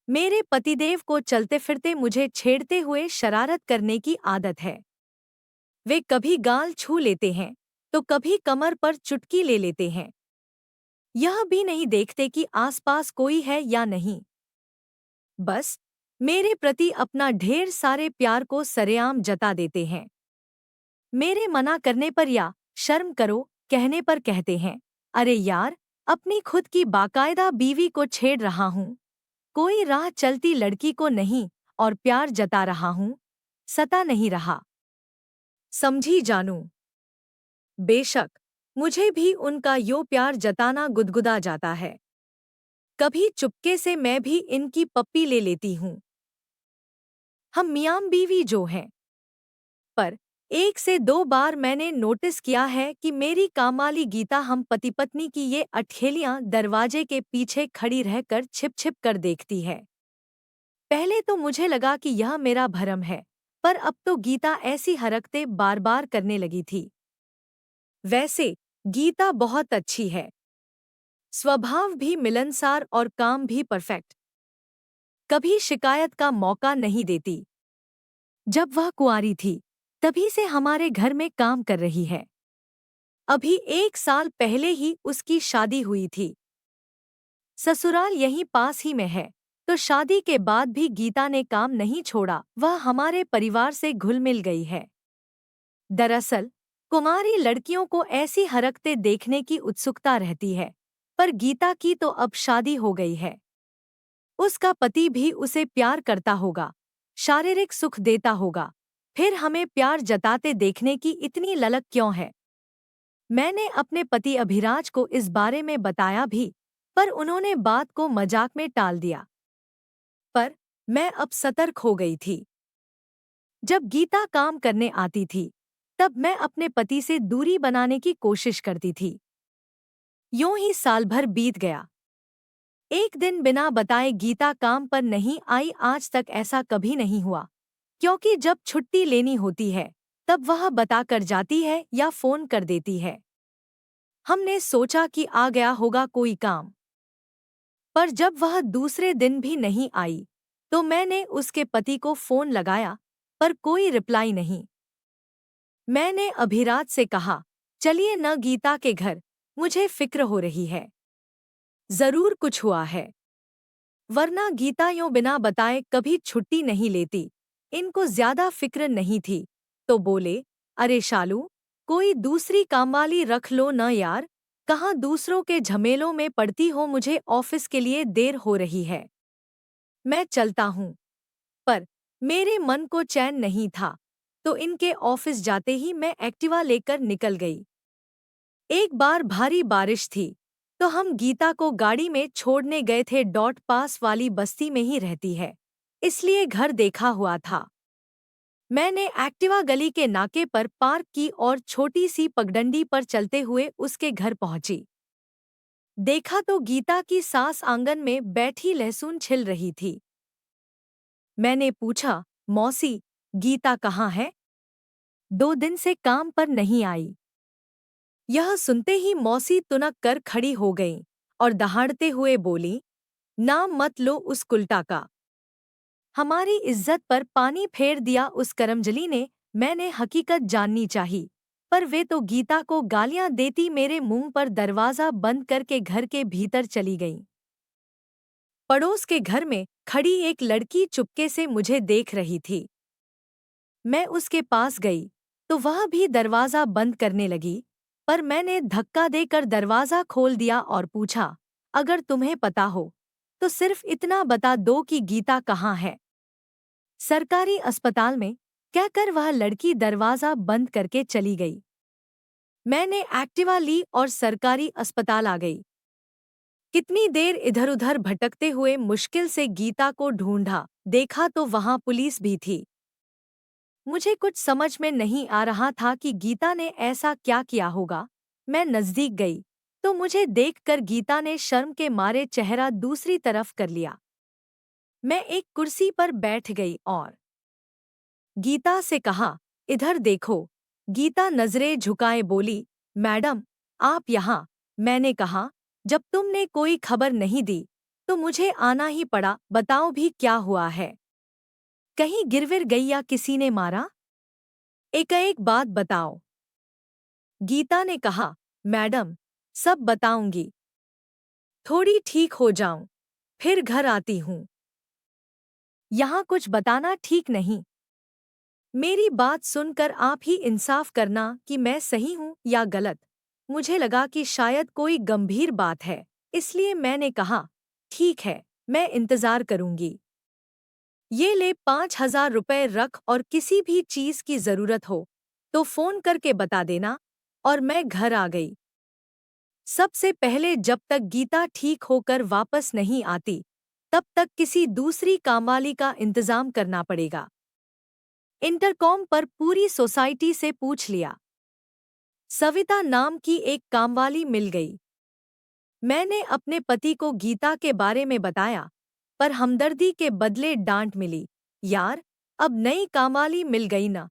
मेरे पतिदेव को चलते फिरते मुझे छेड़ते हुए शरारत करने की आदत है। वे कभी गाल छू लेते हैं तो कभी कमर पर चुटकी ले लेते हैं। यह भी नहीं देखते कि आसपास कोई है या नहीं। बस मेरे प्रति अपना ढेर सारे प्यार को सरेआम जता देते हैं। मेरे मना करने पर या शर्म करो कहने पर कहते हैं, अरे यार, अपनी खुद की बाकायदा बीवी को छेड़ रहा हूँ, कोई राह चलती लड़की को नहीं, और प्यार जता रहा हूँ, सता नहीं रहा। समझी जानू। बेशक मुझे भी उनका यो प्यार जताना गुदगुदा जाता है। कभी चुपके से मैं भी इनकी पप्पी ले लेती हूँ। हम मियाँ बीवी जो हैं। पर एक से दो बार मैंने नोटिस किया है कि मेरी कामवाली गीता हम पति पत्नी की ये अठखेलियां दरवाजे के पीछे खड़ी रहकर छिप छिप कर देखती है। पहले तो मुझे लगा कि यह मेरा भरम है, पर अब तो गीता ऐसी हरकतें बार बार करने लगी थी। वैसे गीता बहुत अच्छी है, स्वभाव भी मिलनसार और काम भी परफेक्ट। कभी शिकायत का मौका नहीं देती। जब वह कुंवारी थी तभी से हमारे घर में काम कर रही है। अभी 1 साल पहले ही उसकी शादी हुई थी। ससुराल यहीं पास ही में है, तो शादी के बाद भी गीता ने काम नहीं छोड़ा, वह हमारे परिवार से घुल मिल गई है। दरअसल कुमारी लड़कियों को ऐसी हरकतें देखने की उत्सुकता रहती है, पर गीता की तो अब शादी हो गई है। उसका पति भी उसे प्यार करता होगा, शारीरिक सुख देता होगा, फिर हमें प्यार जताते देखने की इतनी ललक क्यों है? मैंने अपने पति अभिराज को इस बारे में बताया भी, पर उन्होंने बात को मजाक में टाल दिया। पर मैं अब सतर्क हो गई थी। जब गीता काम करने आती थी तब मैं अपने पति से दूरी बनाने की कोशिश करती थी। यूं ही साल भर बीत गया। एक दिन बिना बताए गीता काम पर नहीं आई। आज तक ऐसा कभी नहीं हुआ, क्योंकि जब छुट्टी लेनी होती है तब वह बताकर जाती है या फोन कर देती है। हमने सोचा कि आ गया होगा कोई काम, पर जब वह दूसरे दिन भी नहीं आई तो मैंने उसके पति को फोन लगाया, पर कोई रिप्लाई नहीं। मैंने अभिराज से कहा, चलिए न गीता के घर, मुझे फिक्र हो रही है, जरूर कुछ हुआ है। वरना गीता यूं बिना बताए कभी छुट्टी नहीं लेती। इनको ज्यादा फिक्र नहीं थी, तो बोले, अरे शालू, कोई दूसरी कामवाली रख लो न यार, कहाँ दूसरों के झमेलों में पड़ती हो, मुझे ऑफिस के लिए देर हो रही है, मैं चलता हूँ। पर मेरे मन को चैन नहीं था, तो इनके ऑफिस जाते ही मैं एक्टिवा लेकर निकल गई। एक बार भारी बारिश थी, तो हम गीता को गाड़ी में छोड़ने गए थे। डॉट पास वाली बस्ती में ही रहती है, इसलिए घर देखा हुआ था। मैंने एक्टिवा गली के नाके पर पार्क की और छोटी सी पगडंडी पर चलते हुए उसके घर पहुंची। देखा तो गीता की सास आंगन में बैठी लहसुन छिल रही थी। मैंने पूछा, मौसी, गीता कहाँ है? 2 दिन से काम पर नहीं आई। यह सुनते ही मौसी तुनक कर खड़ी हो गईं और दहाड़ते हुए बोली, नाम मत लो उस कुलटा का। हमारी इज्जत पर पानी फेर दिया उस करमजली ने। मैंने हकीकत जाननी चाही, पर वे तो गीता को गालियां देती मेरे मुंह पर दरवाजा बंद करके घर के भीतर चली गईं। पड़ोस के घर में खड़ी एक लड़की चुपके से मुझे देख रही थी। मैं उसके पास गई तो वह भी दरवाजा बंद करने लगी, पर मैंने धक्का देकर दरवाजा खोल दिया और पूछा, अगर तुम्हें पता हो तो सिर्फ इतना बता दो कि गीता कहाँ है। सरकारी अस्पताल में, कहकर वह लड़की दरवाजा बंद करके चली गई। मैंने एक्टिवा ली और सरकारी अस्पताल आ गई। कितनी देर इधर उधर भटकते हुए मुश्किल से गीता को ढूंढा, देखा तो वहां पुलिस भी थी। मुझे कुछ समझ में नहीं आ रहा था कि गीता ने ऐसा क्या किया होगा। मैं नजदीक गई तो मुझे देखकर गीता ने शर्म के मारे चेहरा दूसरी तरफ कर लिया। मैं एक कुर्सी पर बैठ गई और गीता से कहा, इधर देखो। गीता नजरें झुकाए बोली, मैडम, आप यहाँ? मैंने कहा, जब तुमने कोई खबर नहीं दी तो मुझे आना ही पड़ा। बताओ भी क्या हुआ है? कहीं गिरविर गई या किसी ने मारा? एकाएक बात बताओ। गीता ने कहा, मैडम, सब बताऊंगी। थोड़ी ठीक हो जाऊं, फिर घर आती हूं। यहाँ कुछ बताना ठीक नहीं। मेरी बात सुनकर आप ही इंसाफ करना कि मैं सही हूं या गलत। मुझे लगा कि शायद कोई गंभीर बात है, इसलिए मैंने कहा, ठीक है, मैं इंतजार करूंगी। ये ले 5,000 रुपए रख और किसी भी चीज की जरूरत हो तो फोन करके बता देना। और मैं घर आ गई। सबसे पहले जब तक गीता ठीक होकर वापस नहीं आती, तब तक किसी दूसरी कामवाली का इंतजाम करना पड़ेगा। इंटरकॉम पर पूरी सोसाइटी से पूछ लिया। सविता नाम की एक कामवाली मिल गई। मैंने अपने पति को गीता के बारे में बताया, पर हमदर्दी के बदले डांट मिली। यार, अब नई कामवाली मिल गई ना।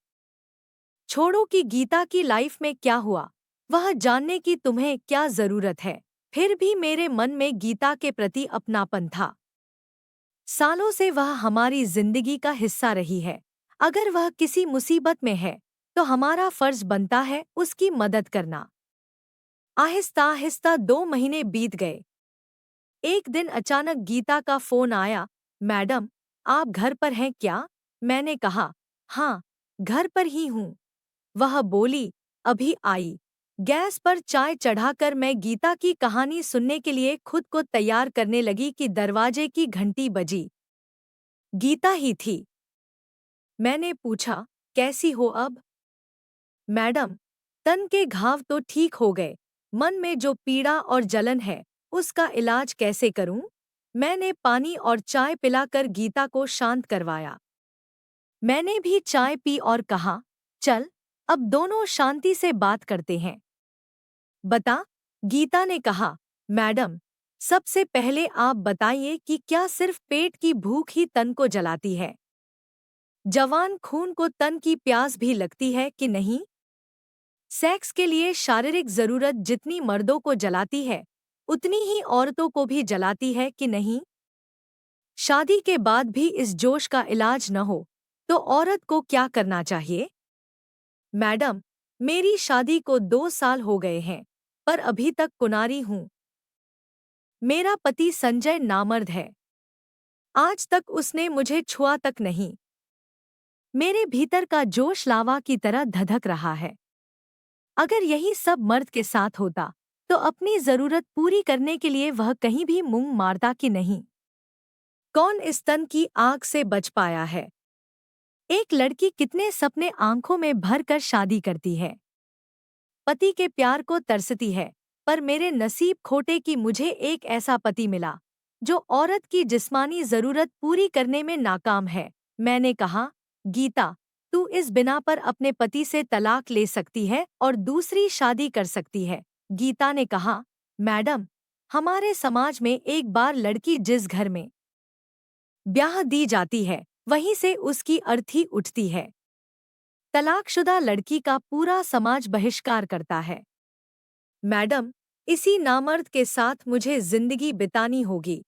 छोड़ो कि गीता की लाइफ में क्या हुआ, वह जानने की तुम्हें क्या जरूरत है। फिर भी मेरे मन में गीता के प्रति अपनापन था। सालों से वह हमारी जिंदगी का हिस्सा रही है। अगर वह किसी मुसीबत में है तो हमारा फर्ज बनता है उसकी मदद करना। आहिस्ता आहिस्ता 2 महीने बीत गए। एक दिन अचानक गीता का फोन आया। मैडम, आप घर पर हैं क्या? मैंने कहा, हाँ, घर पर ही हूँ। वह बोली, अभी आई। गैस पर चाय चढ़ाकर मैं गीता की कहानी सुनने के लिए खुद को तैयार करने लगी कि दरवाजे की घंटी बजी। गीता ही थी। मैंने पूछा, कैसी हो अब? मैडम, तन के घाव तो ठीक हो गए, मन में जो पीड़ा और जलन है उसका इलाज कैसे करूं? मैंने पानी और चाय पिलाकर गीता को शांत करवाया। मैंने भी चाय पी और कहा, चल, अब दोनों शांति से बात करते हैं। बता, गीता ने कहा, मैडम, सबसे पहले आप बताइए कि क्या सिर्फ पेट की भूख ही तन को जलाती है? जवान खून को तन की प्यास भी लगती है कि नहीं? सेक्स के लिए शारीरिक जरूरत जितनी मर्दों को जलाती है, उतनी ही औरतों को भी जलाती है कि नहीं? शादी के बाद भी इस जोश का इलाज न हो तो औरत को क्या करना चाहिए? मैडम, मेरी शादी को 2 साल हो गए हैं, पर अभी तक कुंवारी हूँ। मेरा पति संजय नामर्द है। आज तक उसने मुझे छुआ तक नहीं। मेरे भीतर का जोश लावा की तरह धधक रहा है। अगर यही सब मर्द के साथ होता तो अपनी जरूरत पूरी करने के लिए वह कहीं भी मुंह मारता कि नहीं? कौन इस तन की आग से बच पाया है? एक लड़की कितने सपने आंखों में भरकर शादी करती है, पति के प्यार को तरसती है, पर मेरे नसीब खोटे कि मुझे एक ऐसा पति मिला जो औरत की जिस्मानी जरूरत पूरी करने में नाकाम है। मैंने कहा, गीता, तू इस बिना पर अपने पति से तलाक ले सकती है और दूसरी शादी कर सकती है। गीता ने कहा, मैडम, हमारे समाज में एक बार लड़की जिस घर में ब्याह दी जाती है, वहीं से उसकी अर्थी उठती है। तलाकशुदा लड़की का पूरा समाज बहिष्कार करता है। मैडम, इसी नामर्द के साथ मुझे जिंदगी बितानी होगी।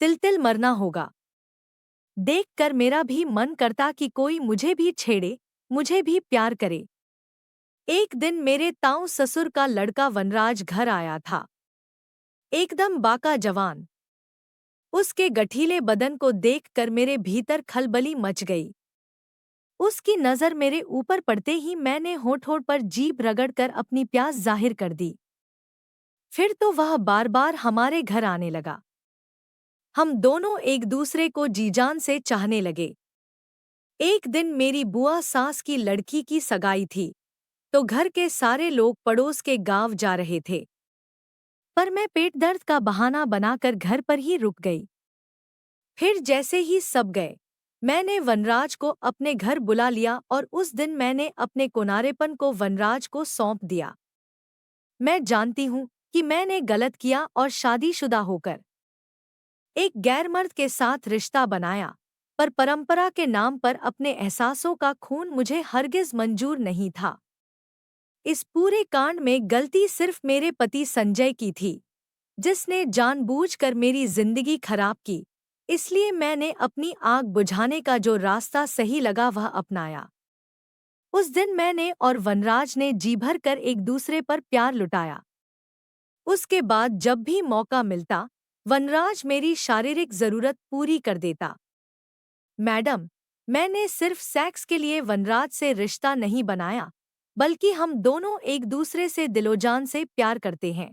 तिल तिल मरना होगा। देखकर मेरा भी मन करता कि कोई मुझे भी छेड़े, मुझे भी प्यार करे। एक दिन मेरे ताऊ ससुर का लड़का वनराज घर आया था। एकदम बाका जवान। उसके गठीले बदन को देखकर मेरे भीतर खलबली मच गई। उसकी नज़र मेरे ऊपर पड़ते ही मैंने होंठ-होंठ पर जीभ रगड़कर अपनी प्यास जाहिर कर दी। फिर तो वह बार-बार हमारे घर आने लगा। हम दोनों एक दूसरे को जी-जान से चाहने लगे। एक दिन मेरी बुआ सास की लड़की की सगाई थी, तो घर के सारे लोग पड़ोस के गांव जा रहे थे। पर मैं पेट दर्द का बहाना बनाकर घर पर ही रुक गई। फिर जैसे ही सब गए, मैंने वनराज को अपने घर बुला लिया और उस दिन मैंने अपने कोनारेपन को वनराज को सौंप दिया। मैं जानती हूँ कि मैंने गलत किया और शादीशुदा होकर एक गैरमर्द के साथ रिश्ता बनाया, पर परंपरा के नाम पर अपने एहसासों का खून मुझे हरगिज मंजूर नहीं था। इस पूरे कांड में गलती सिर्फ मेरे पति संजय की थी। जिसने जानबूझकर मेरी जिंदगी खराब की। इसलिए मैंने अपनी आग बुझाने का जो रास्ता सही लगा वह अपनाया। उस दिन मैंने और वनराज ने जी भर कर एक दूसरे पर प्यार लुटाया। उसके बाद जब भी मौका मिलता, वनराज मेरी शारीरिक जरूरत पूरी कर देता। मैडम, मैंने सिर्फ सेक्स के लिए वनराज से रिश्ता नहीं बनाया, बल्कि हम दोनों एक दूसरे से दिलोजान से प्यार करते हैं।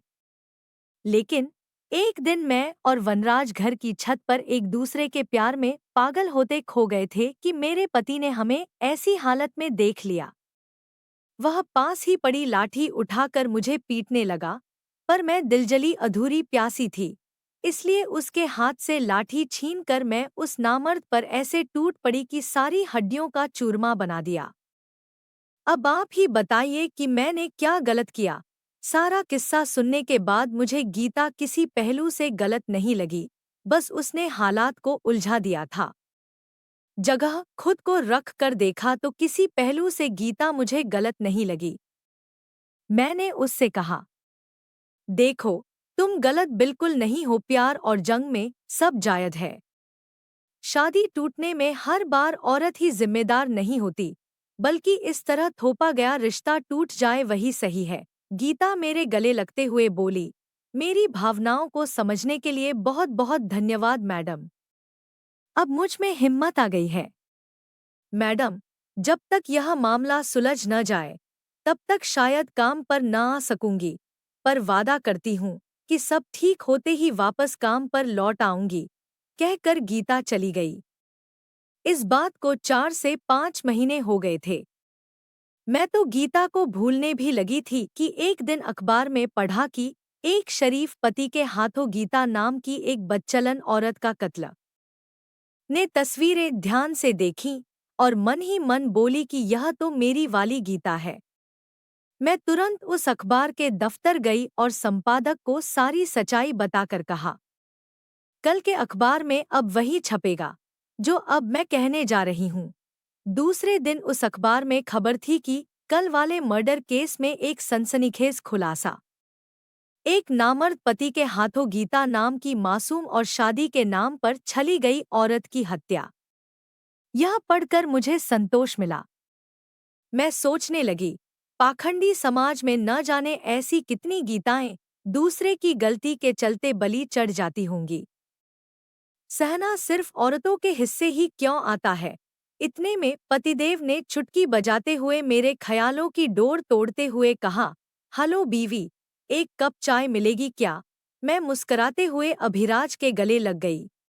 लेकिन एक दिन मैं और वनराज घर की छत पर एक दूसरे के प्यार में पागल होते खो गए थे कि मेरे पति ने हमें ऐसी हालत में देख लिया। वह पास ही पड़ी लाठी उठाकर मुझे पीटने लगा, पर मैं दिलजली अधूरी प्यासी थी, इसलिए उसके हाथ से लाठी छीनकर मैं उस नामर्द पर ऐसे टूट पड़ी कि सारी हड्डियों का चूरमा बना दिया। अब आप ही बताइए कि मैंने क्या गलत किया। सारा किस्सा सुनने के बाद मुझे गीता किसी पहलू से गलत नहीं लगी, बस उसने हालात को उलझा दिया था। जगह खुद को रख कर देखा तो किसी पहलू से गीता मुझे गलत नहीं लगी। मैंने उससे कहा, देखो, तुम गलत बिल्कुल नहीं हो, प्यार और जंग में सब जायज है। शादी टूटने में हर बार औरत ही जिम्मेदार नहीं होती, बल्कि इस तरह थोपा गया रिश्ता टूट जाए वही सही है। गीता मेरे गले लगते हुए बोली, मेरी भावनाओं को समझने के लिए बहुत बहुत धन्यवाद मैडम। अब मुझ में हिम्मत आ गई है। मैडम, जब तक यह मामला सुलझ न जाए, तब तक शायद काम पर न आ सकूंगी, पर वादा करती हूँ कि सब ठीक होते ही वापस काम पर लौट आऊंगी, कहकर गीता चली गई। इस बात को 4 से 5 महीने हो गए थे। मैं तो गीता को भूलने भी लगी थी कि एक दिन अखबार में पढ़ा कि एक शरीफ पति के हाथों गीता नाम की एक बदचलन औरत का कत्ल। ने तस्वीरें ध्यान से देखीं और मन ही मन बोली कि यह तो मेरी वाली गीता है। मैं तुरंत उस अखबार के दफ्तर गई और संपादक को सारी सच्चाई बताकर कहा, कल के अखबार में अब वही छपेगा जो अब मैं कहने जा रही हूँ। दूसरे दिन उस अखबार में खबर थी कि कल वाले मर्डर केस में एक सनसनीखेज खुलासा। एक नामर्द पति के हाथों गीता नाम की मासूम और शादी के नाम पर छली गई औरत की हत्या। यह पढ़कर मुझे संतोष मिला। मैं सोचने लगी, पाखंडी समाज में न जाने ऐसी कितनी गीताएं दूसरे की गलती के चलते बलि चढ़ जाती होंगी। सहना सिर्फ औरतों के हिस्से ही क्यों आता है? इतने में पतिदेव ने चुटकी बजाते हुए मेरे ख्यालों की डोर तोड़ते हुए कहा, हेलो बीवी, एक कप चाय मिलेगी क्या? मैं मुस्कराते हुए अभिराज के गले लग गई।